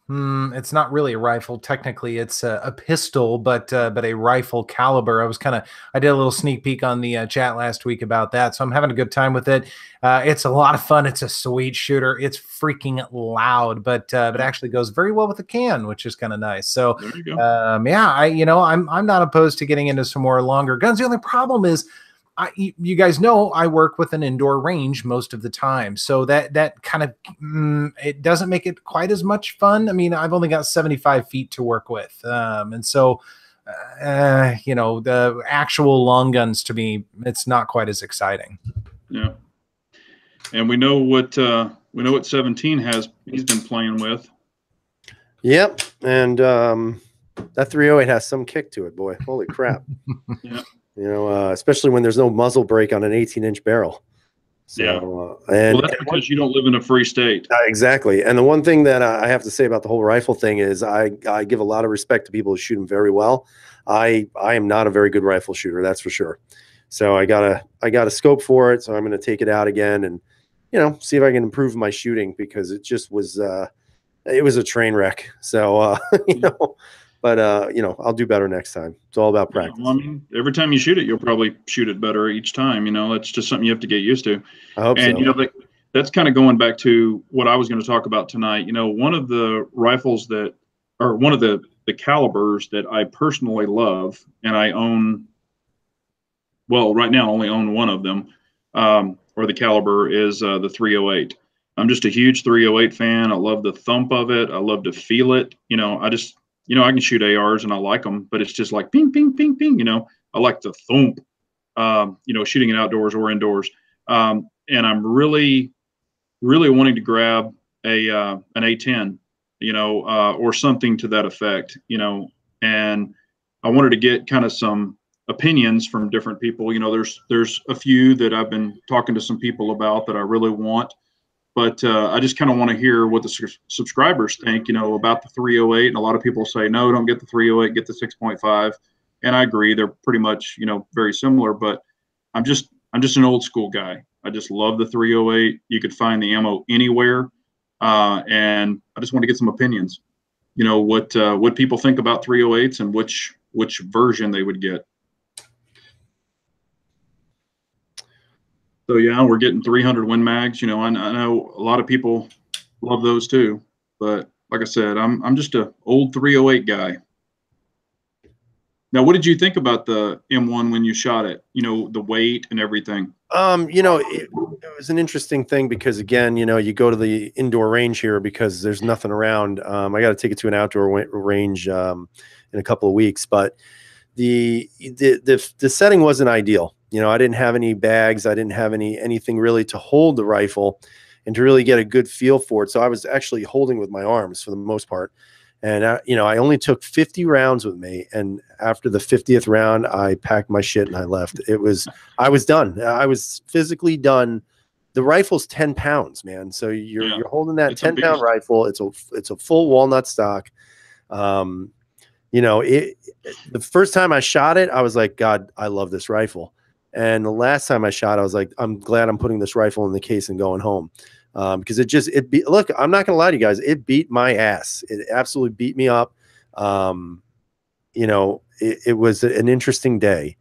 S1: it's not really a rifle. Technically, it's a pistol, but a rifle caliber. I did a little sneak peek on the chat last week about that, so I'm having a good time with it. It's a lot of fun. It's a sweet shooter. It's freaking loud, but actually goes very well with the can, which is kind of nice. So,
S2: there you go.
S1: yeah, I'm not opposed to getting into some more longer guns. The only problem is, you guys know I work with an indoor range most of the time, so that kind of it doesn't make it quite as much fun. I mean, I've only got 75 feet to work with, and so you know, the actual long guns, to me, it's not quite as exciting.
S2: Yeah, and we know what 17 he's been playing with.
S3: Yep, and that 308 has some kick to it, boy. Holy crap!
S2: Yeah.
S3: You know, especially when there's no muzzle brake on an 18-inch barrel. So,
S2: yeah. And that's because you don't live in a free state.
S3: Exactly. And the one thing that I have to say about the whole rifle thing is I give a lot of respect to people who shoot them very well. I am not a very good rifle shooter, that's for sure. So I got a scope for it. So I'm going to take it out again and, you know, see if I can improve my shooting, because it just was it was a train wreck. So you know. But, you know, I'll do better next time. It's all about practice.
S2: Well, I mean, every time you shoot it, you'll probably shoot it better each time. You know, that's just something you have to get used to.
S3: I hope so.
S2: And, you know, that's kind of going back to what I was going to talk about tonight. You know, one of the rifles one of the calibers that I personally love, and I own, well, right now I only own one of them, or the caliber is the 308. I'm just a huge 308 fan. I love the thump of it. I love to feel it. You know, you know, I can shoot ARs and I like them, but it's just like ping, ping, ping, ping. You know, I like the thump, you know, shooting it outdoors or indoors. And I'm really, really wanting to grab an A10 or something to that effect, and I wanted to get kind of some opinions from different people. There's a few that I've been talking to some people about that I really want, but I just kind of want to hear what the subscribers think, about the 308. And a lot of people say, no, don't get the 308, get the 6.5. And I agree, they're pretty much, very similar, but I'm just an old school guy. I just love the 308. You could find the ammo anywhere. And I just want to get some opinions, what people think about 308s and which version they would get. So yeah, we're getting 300 Win Mags. I know a lot of people love those too, but like I said, I'm just a old 308 guy. Now, what did you think about the M1 when you shot it? The weight and everything.
S3: It was an interesting thing because, again, you go to the indoor range here because there's nothing around. I got to take it to an outdoor range in a couple of weeks, but the setting wasn't ideal. I didn't have any bags. I didn't have anything really to hold the rifle and to really get a good feel for it. So I was actually holding with my arms for the most part. And, I only took 50 rounds with me. And after the 50th round, I packed my shit and I left. I was done. I was physically done. The rifle's 10 pounds, man. So you're holding that 10-pound rifle. It's a full walnut stock. The first time I shot it, I was like, God, I love this rifle. And the last time I shot, I was like, I'm glad I'm putting this rifle in the case and going home. Because look, I'm not gonna lie to you guys, it beat my ass. It absolutely beat me up. It was an interesting day,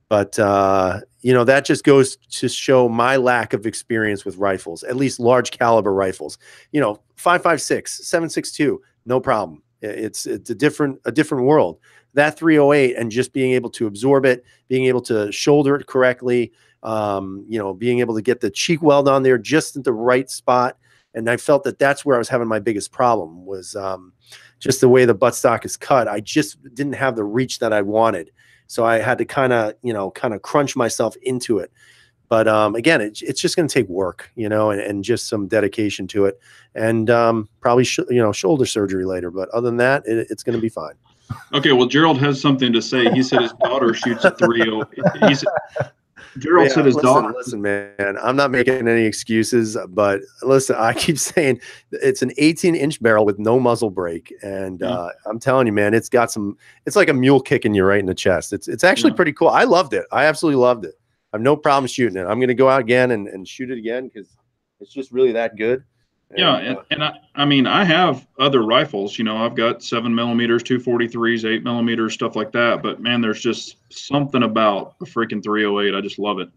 S3: but that just goes to show my lack of experience with rifles, at least large caliber rifles. 5.56, 7.62, no problem. It's a different world. That 308 and just being able to absorb it, being able to shoulder it correctly, being able to get the cheek weld on there just at the right spot. And I felt that that's where I was having my biggest problem was just the way the buttstock is cut. I just didn't have the reach that I wanted. So I had to kind of crunch myself into it. But again, it's just going to take work, and just some dedication to it, and probably shoulder surgery later. But other than that, it's going to be fine.
S2: Okay, well, Gerald has something to say. He said his daughter shoots a 308. Gerald said his daughter.
S3: Listen, man, I'm not making any excuses, but listen, I keep saying it's an 18-inch barrel with no muzzle brake, and I'm telling you, man, it's like a mule kicking you right in the chest. It's actually pretty cool. I loved it. I absolutely loved it. I have no problem shooting it. I'm going to go out again and shoot it again because it's just really that good.
S2: And I have other rifles. I've got 7mm, 243s, 8mm, stuff like that. But man, there's just something about the freaking 308. I just love it.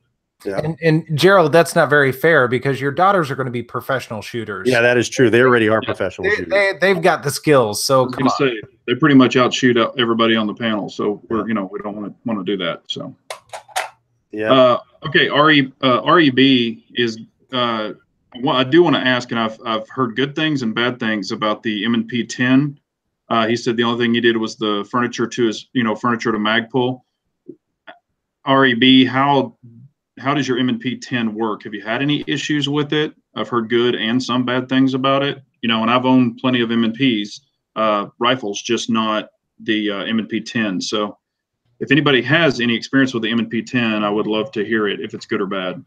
S1: Yeah. And Gerald, that's not very fair because your daughters are going to be professional shooters.
S3: Yeah, that is true. They already are professional shooters.
S1: They've got the skills. So come on.
S2: Say, they pretty much outshoot everybody on the panel. So we don't want to do that. So yeah. Okay. REB is. Well, I do want to ask, and I've heard good things and bad things about the M&P 10. He said the only thing he did was the furniture to his, furniture to Magpul. REB, how does your M&P 10 work? Have you had any issues with it? I've heard good and some bad things about it. And I've owned plenty of M&Ps rifles, just not the M&P 10. So if anybody has any experience with the M&P 10, I would love to hear it if it's good or bad.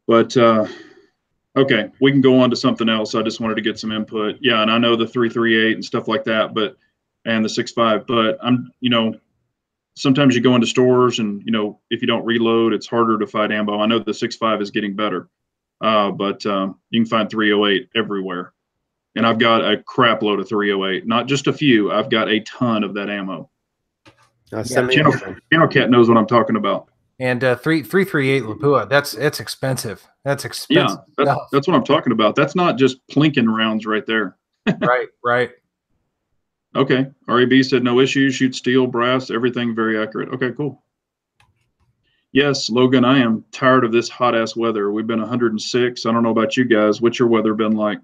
S2: But, okay, we can go on to something else. I just wanted to get some input. Yeah, and I know the 338 and stuff like that, and the 6.5, but sometimes you go into stores and, if you don't reload, it's harder to find ammo. I know the 6.5 is getting better, but you can find 308 everywhere. And I've got a crap load of 308, not just a few. I've got a ton of that ammo. Channel Cat knows what I'm talking about.
S1: And 338 Lapua, it's expensive. That's expensive.
S2: Yeah, that's what I'm talking about. That's not just plinking rounds right there.
S1: Right.
S2: Okay. REB said no issues. Shoot steel, brass, everything very accurate. Okay, cool. Yes, Logan, I am tired of this hot ass weather. We've been 106. I don't know about you guys. What's your weather been like?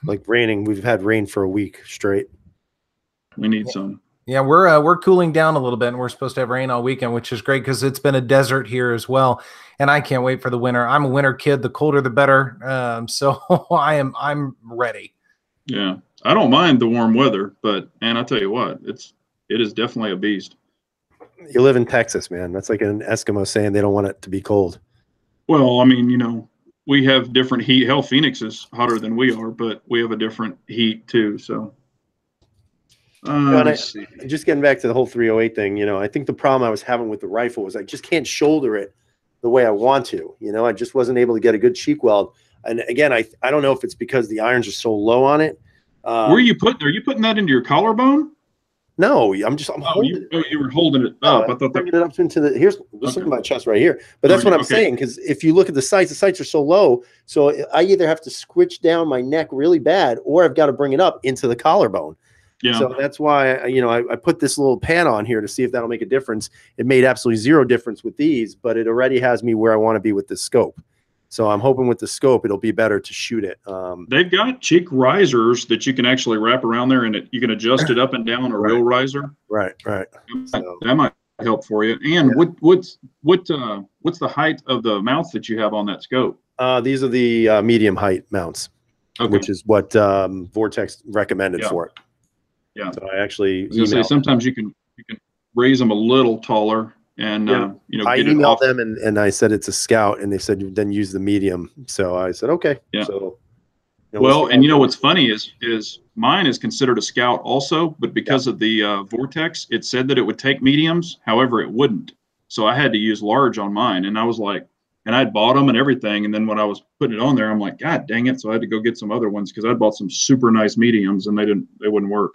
S3: Like raining. We've had rain for a week straight.
S2: We need some.
S1: Yeah, we're cooling down a little bit, and we're supposed to have rain all weekend, which is great because it's been a desert here as well. And I can't wait for the winter. I'm a winter kid. The colder, the better. So I'm ready.
S2: Yeah, I don't mind the warm weather, but man, I tell you what, it is definitely a beast.
S3: You live in Texas, man. That's like an Eskimo saying they don't want it to be cold.
S2: Well, I mean, we have different heat. Hell, Phoenix is hotter than we are, but we have a different heat too. So, let's see.
S3: Just getting back to the whole 308 thing, I think the problem I was having with the rifle was I just can't shoulder it the way I want to. I just wasn't able to get a good cheek weld. And again, I don't know if it's because the irons are so low on it.
S2: Are you putting that into your collarbone?
S3: No, I'm holding it.
S2: You were holding it up. I thought
S3: bringing it up into look at my chest right here. But that's what I'm saying, because if you look at the sights are so low. So I either have to squitch down my neck really bad, or I've got to bring it up into the collarbone. Yeah. So that's why I put this little pad on here to see if that'll make a difference. It made absolutely zero difference with these, but it already has me where I want to be with the scope. So I'm hoping with the scope, it'll be better to shoot it.
S2: They've got cheek risers that you can actually wrap around there, and you can adjust it up and down, a real riser.
S3: Right.
S2: So, that might help for you. And what's the height of the mounts that you have on that scope?
S3: These are the medium height mounts, which is what Vortex recommended for it.
S2: Yeah.
S3: So I actually
S2: say sometimes you can raise them a little taller. And
S3: I emailed them and I said it's a Scout, and they said then use the medium. So I said okay.
S2: Yeah. So what's funny is mine is considered a Scout also, but because of the Vortex, it said that it would take mediums. However, it wouldn't. So I had to use large on mine, and I was like, and I'd bought them and everything, and then when I was putting it on there, I'm like, God dang it! So I had to go get some other ones because I bought some super nice mediums, and they wouldn't work.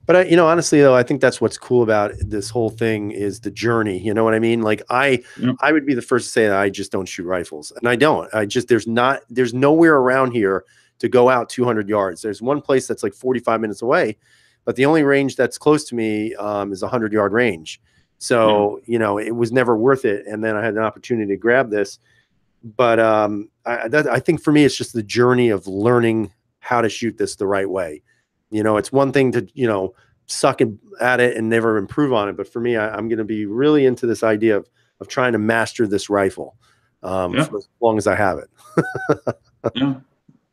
S3: But honestly, though, I think that's what's cool about this whole thing is the journey. You know what I mean? Like I would be the first to say that I just don't shoot rifles, and I don't. There's nowhere around here to go out 200 yards. There's one place that's like 45 minutes away, but the only range that's close to me is a 100-yard range. So it was never worth it. And then I had an opportunity to grab this, but I think for me it's just the journey of learning how to shoot this the right way. It's one thing to, suck at it and never improve on it. But for me, I'm going to be really into this idea of trying to master this rifle for as long as I have it.
S2: Yeah.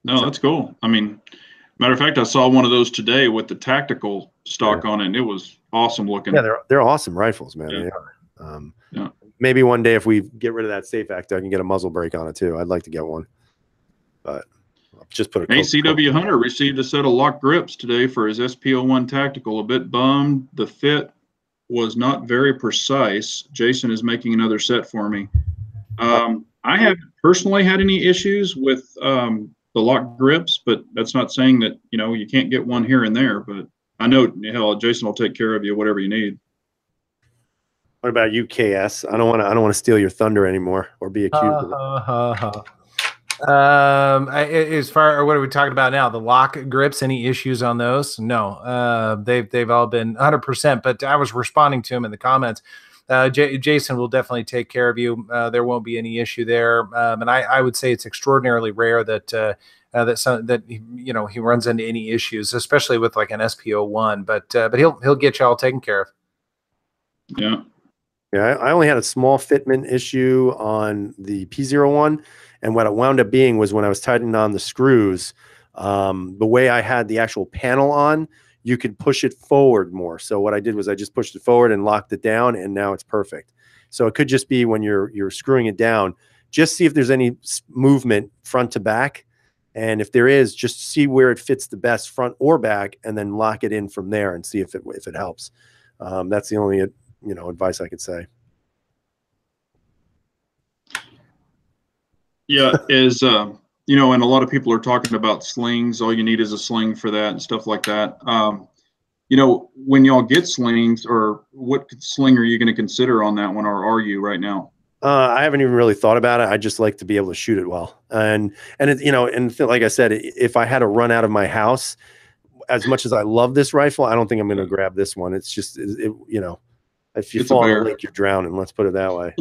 S2: No, that's cool. I mean, matter of fact, I saw one of those today with the tactical stock on it, and it was awesome looking.
S3: Yeah, they're awesome rifles, man. Yeah. Maybe one day if we get rid of that safe act, I can get a muzzle brake on it too. I'd like to get one. But just put a
S2: CW Hunter received a set of lock grips today for his SP01 Tactical. A bit bummed the fit was not very precise. Jason is making another set for me. I haven't personally had any issues with the lock grips, but that's not saying that you can't get one here and there. But I know Jason will take care of you whatever you need.
S3: What about you, KS? I don't want to steal your thunder anymore or be accused of it.
S1: As far what are we talking about now? The lock grips, any issues on those? No, they've all been 100%, but I was responding to him in the comments. Jason will definitely take care of you. There won't be any issue there. And I would say it's extraordinarily rare that he runs into any issues, especially with like an SP01, but he'll get you all taken care of.
S2: Yeah.
S3: Yeah. I only had a small fitment issue on the P01. And what it wound up being was when I was tightening on the screws, the way I had the actual panel on, you could push it forward more. So what I did was I just pushed it forward and locked it down, and now it's perfect. So it could just be when you're screwing it down, just see if there's any movement front to back. And if there is, just see where it fits the best front or back, and then lock it in from there and see if it helps. That's the only advice I could say.
S2: Yeah, and a lot of people are talking about slings. All you need is a sling for that and stuff like that. When y'all get slings, or what sling are you going to consider on that one, or are you right now?
S3: I haven't even really thought about it. I just like to be able to shoot it well. And like I said, if I had to run out of my house, as much as I love this rifle, I don't think I'm going to grab this one. It's just, if you fall in a lake, you're drowning. Let's put it that way.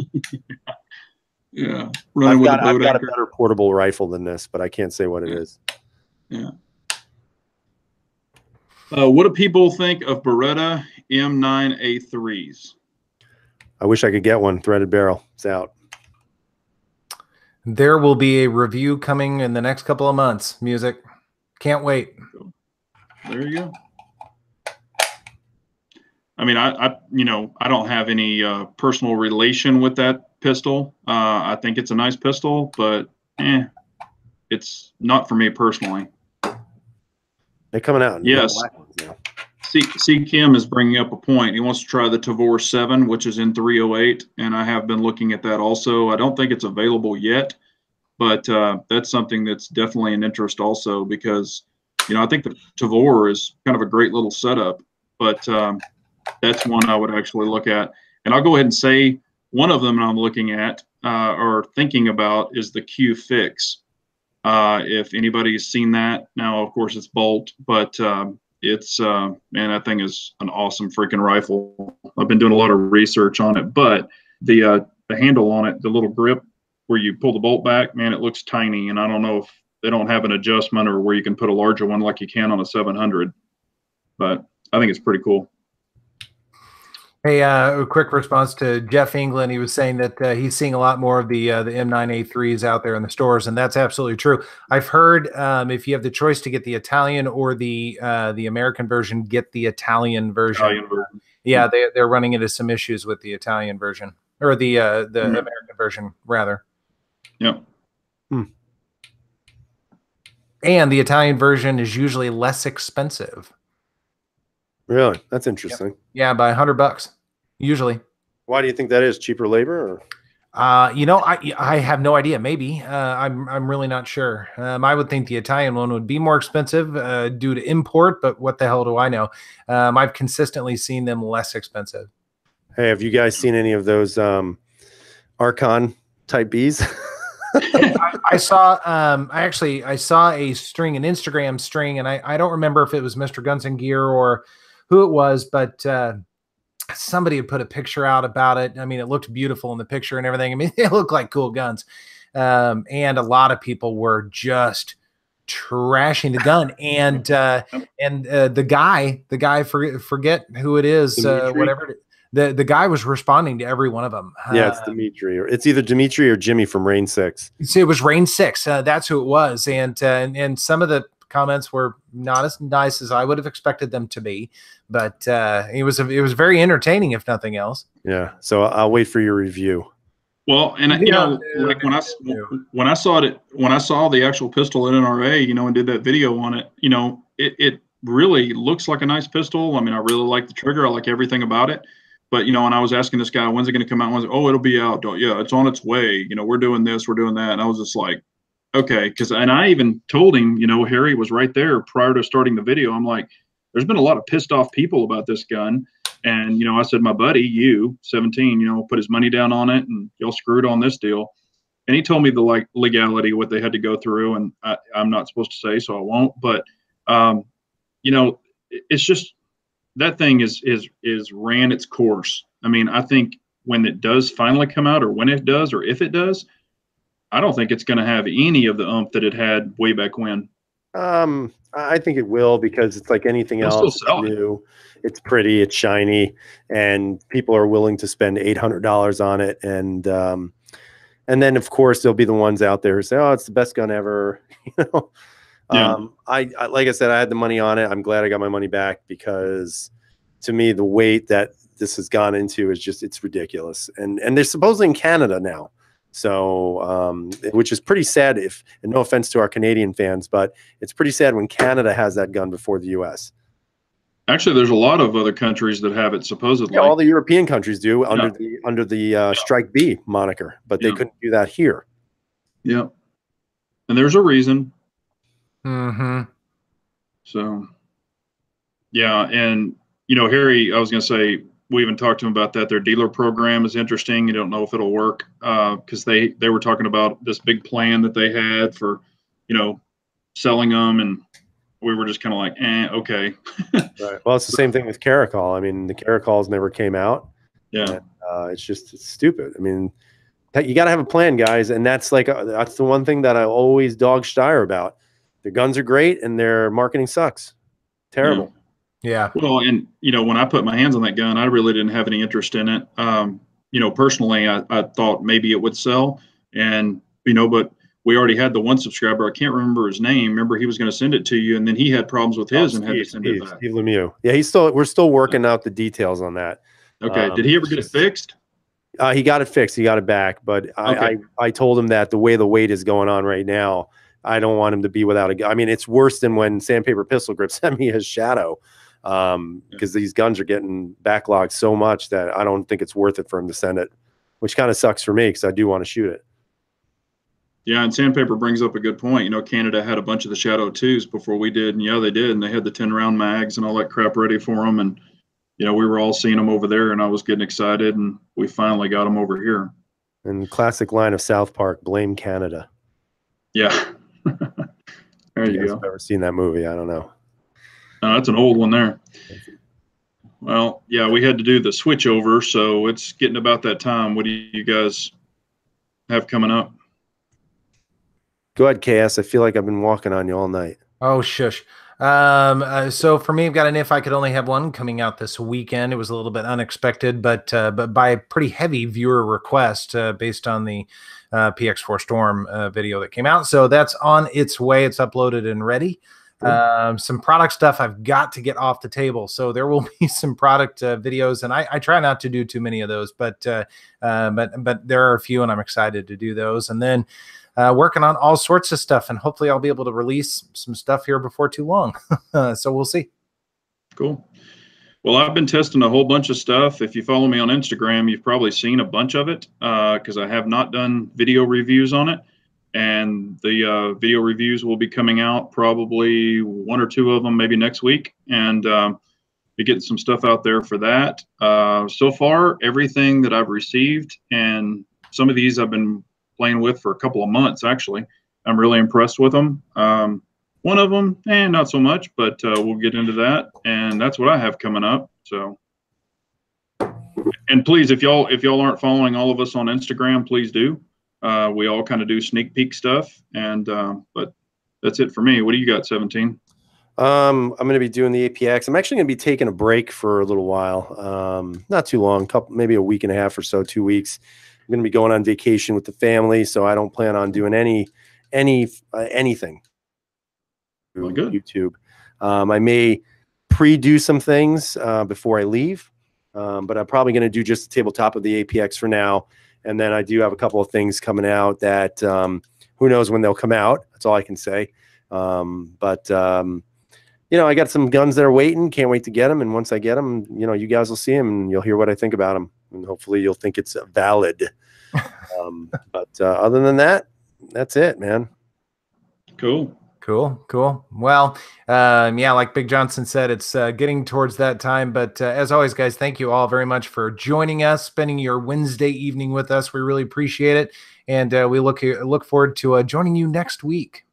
S2: Yeah,
S3: I've got a better portable rifle than this, but I can't say what it is.
S2: Yeah. What do people think of Beretta M9A3s.
S3: I wish I could get one. Threaded barrel. It's out.
S1: There will be a review coming in the next couple of months. Music. Can't wait.
S2: There you go. I mean, I don't have any personal relation with that pistol. I think it's a nice pistol, but it's not for me personally.
S3: They're coming out.
S2: Yes. C. Kim is bringing up a point. He wants to try the Tavor 7, which is in 308, and I have been looking at that also. I don't think it's available yet, but that's something that's definitely an interest also, because, I think the Tavor is kind of a great little setup, but that's one I would actually look at. And I'll go ahead and say one of them I'm looking at or thinking about is the Q-Fix. If anybody's seen that, now, of course, it's bolt, but it's man, that thing is an awesome freaking rifle. I've been doing a lot of research on it, but the handle on it, the little grip where you pull the bolt back, man, it looks tiny. And I don't know if they don't have an adjustment or where you can put a larger one like you can on a 700, but I think it's pretty cool.
S1: Hey, a quick response to Jeff England. He was saying that he's seeing a lot more of the M9A3s out there in the stores, and that's absolutely true. I've heard if you have the choice to get the Italian or the American version, get the Italian version. Yeah, they're running into some issues with the Italian version, or the American version rather.
S2: Yep.
S1: And the Italian version is usually less expensive.
S3: Really? That's interesting.
S1: Yep. Yeah, by $100 usually.
S3: Why do you think that is? Cheaper labor? Or?
S1: I have no idea. Maybe I'm really not sure. I would think the Italian one would be more expensive due to import, but what the hell do I know? I've consistently seen them less expensive.
S3: Hey, have you guys seen any of those Archon Type Bs?
S1: I saw I saw a string, an Instagram string, and I don't remember if it was Mr. Guns and Gear or who it was, but somebody had put a picture out about it. I mean, it looked beautiful in the picture and everything. I mean, they look like cool guns. And a lot of people were just trashing the gun. And the guy, forget who it is, whatever. The guy was responding to every one of them.
S3: Yeah, it's Dimitri, or it's either Dimitri or Jimmy from Rain 6.
S1: It was Rain 6. That's who it was. And some of the comments were not as nice as I would have expected them to be, but it was very entertaining, if nothing else.
S3: Yeah. So I'll wait for your review.
S2: Well, and like when I saw the actual pistol at NRA, and did that video on it, it really looks like a nice pistol. I mean, I really like the trigger. I like everything about it. But, and I was asking this guy, when's it going to come out? Oh, it'll be out. Yeah, it's on its way. We're doing this, we're doing that. And I was just like, okay. And I even told him, Harry was right there prior to starting the video. I'm like, there's been a lot of pissed off people about this gun. And, I said, my buddy, 17, put his money down on it and y'all screwed on this deal. And he told me the legality, what they had to go through. And I'm not supposed to say, so I won't. But, it's just, that thing is ran its course. I mean, I think when it does finally come out, or when it does, or if it does, I don't think it's going to have any of the oomph that it had way back when.
S3: I think it will, because it's like anything else. It's new, it's pretty, it's shiny, and people are willing to spend $800 on it. And then of course there'll be the ones out there who say, "Oh, it's the best gun ever." Yeah. I like I said, I had the money on it. I'm glad I got my money back, because to me, the weight that this has gone into is just, it's ridiculous. And they're supposedly in Canada now. So, which is pretty sad, and no offense to our Canadian fans, but it's pretty sad when Canada has that gun before the US.
S2: Actually, there's a lot of other countries that have it, supposedly.
S3: Yeah, all the European countries do under the Strike B moniker, but they couldn't do that here.
S2: Yeah. And there's a reason.
S1: Mm-hmm.
S2: So, yeah. And, Harry, I was going to say, we even talked to him about that. Their dealer program is interesting. You don't know if it'll work, because they were talking about this big plan that they had for, selling them. And we were just kind of like, okay.
S3: Right. Well, it's the same thing with Caracol. I mean, the Caracols never came out.
S2: Yeah.
S3: And, it's stupid. I mean, you got to have a plan, guys. And that's that's the one thing that I always dog Steyr about. Their guns are great and their marketing sucks. Terrible.
S1: Yeah.
S2: Well, and when I put my hands on that gun, I really didn't have any interest in it. Personally, I thought maybe it would sell, and but we already had the one subscriber. I can't remember his name. Remember, he was going to send it to you, and then he had problems with his and had to send it back.
S3: Steve Lemieux. Yeah, we're still working out the details on that.
S2: Okay. Did he ever get it fixed?
S3: He got it fixed. He got it back, but I told him that the way the weight is going on right now, I don't want him to be without a gun. I mean, it's worse than when Sandpaper Pistol Grip sent me his Shadow, because these guns are getting backlogged so much that I don't think it's worth it for him to send it, which kind of sucks for me because I do want to shoot it.
S2: Yeah, and Sandpaper brings up a good point. Canada had a bunch of the Shadow 2s before we did, and yeah, they did, and they had the 10-round mags and all that crap ready for them, and we were all seeing them over there, and I was getting excited, and we finally got them over here.
S3: And classic line of South Park, blame Canada.
S2: Yeah. There you go.
S3: I've never seen that movie. I don't know.
S2: That's an old one there. Well, yeah, we had to do the switch over, so it's getting about that time. What do you guys have coming up?
S3: Go ahead, KS. I feel like I've been walking on you all night.
S1: Oh, shush. So for me, I've got an If I Could Only Have One coming out this weekend. It was a little bit unexpected, but by a pretty heavy viewer request based on the PX4 Storm video that came out. So that's on its way. It's uploaded and ready. Some product stuff I've got to get off the table. So there will be some product videos, and I try not to do too many of those, but there are a few, and I'm excited to do those. And then working on all sorts of stuff, and hopefully I'll be able to release some stuff here before too long. So we'll see.
S2: Cool. Well, I've been testing a whole bunch of stuff. If you follow me on Instagram, you've probably seen a bunch of it because I have not done video reviews on it. And the video reviews will be coming out probably 1 or 2 of them maybe next week. And be getting some stuff out there for that. So far, everything that I've received, and some of these I've been playing with for a couple of months, actually. I'm really impressed with them. One of them, not so much, but we'll get into that. And that's what I have coming up. So, and please, if y'all aren't following all of us on Instagram, please do. We all kind of do sneak peek stuff, and but that's it for me. What do you got, 17?
S3: I'm going to be doing the APX. I'm actually going to be taking a break for a little while. Not too long, maybe a week and a half or so, 2 weeks. I'm going to be going on vacation with the family, so I don't plan on doing anything.
S2: Well, good.
S3: YouTube. I may pre-do some things before I leave, but I'm probably going to do just the tabletop of the APX for now. And then I do have a couple of things coming out that who knows when they'll come out. That's all I can say. I got some guns that are waiting. Can't wait to get them. And once I get them, you guys will see them and you'll hear what I think about them. And hopefully you'll think it's valid. Other than that, that's it, man.
S2: Cool.
S1: Well, like Big Johnson said, it's getting towards that time. But as always, guys, thank you all very much for joining us, spending your Wednesday evening with us. We really appreciate it. And we look forward to joining you next week.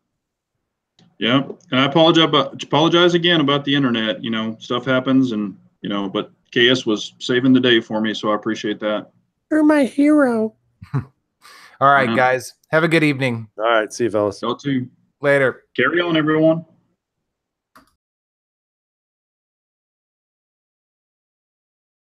S2: Yeah. And I apologize again about the internet. Stuff happens, and, but KS was saving the day for me. So I appreciate that.
S3: You're my hero.
S1: All right, guys. Have a good evening.
S3: All right. See you, fellas.
S2: Y'all too.
S1: Later.
S2: Carry on, everyone.